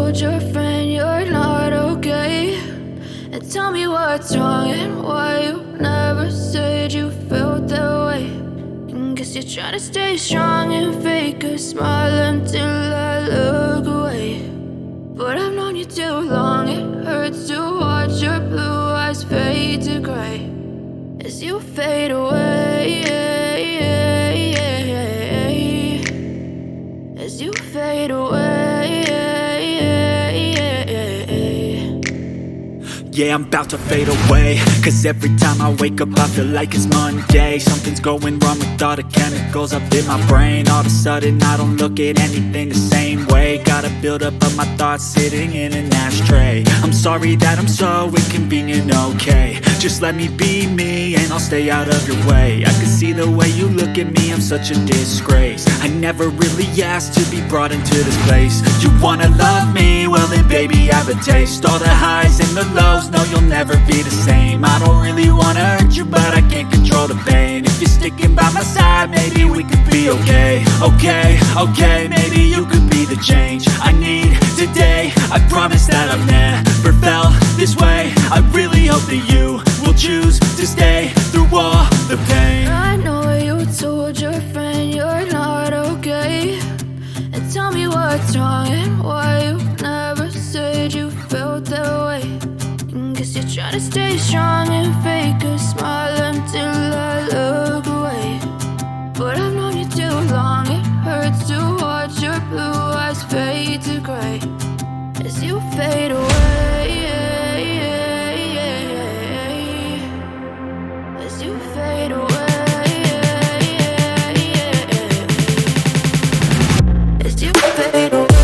told your friend you're not okay, and tell me what's wrong and why you never said you felt that way. And guess you're trying to stay strong and fake a smile until I look away. But I've known you too long, it hurts to watch your blue eyes fade to gray as you fade away, as you fade away. Yeah, I'm about to fade away, cause every time I wake up I feel like it's Monday. Something's going wrong with all the chemicals up in my brain. All of a sudden I don't look at anything the same way. Gotta build up of my thoughts sitting in an ashtray. I'm sorry that I'm so inconvenient, okay. Just let me be me and I'll stay out of your way. I can see the way you look at me, I'm such a disgrace. I never really asked to be brought into this place. You wanna love me? Well then baby have a taste. All the highs and the lows, no you'll never be the same. I don't really wanna hurt you but I can't control the pain. If you're sticking by my side maybe we could be okay. Okay, maybe you could be the change I need today. I promise that I've never felt this way. I really hope that you will choose to stay through all the pain. I know you told your friend you're not okay, and tell me what's wrong and why you never said you felt that way. And guess you're trying to stay strong and fake a smile until I look away. But I've known you too long, it hurts to watch your blue eyes fade to gray as you fade away, as you fade away, as you fade away.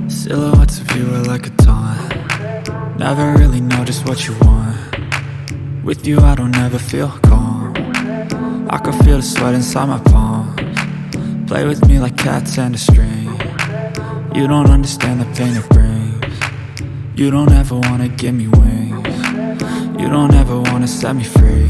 Silhouettes of you are like a taunt. Never really know just what you want. With you I don't ever feel calm. I can feel the sweat inside my palms. Play with me like cats and a string. You don't understand the pain it brings. You don't ever wanna give me wings. You don't ever wanna set me free.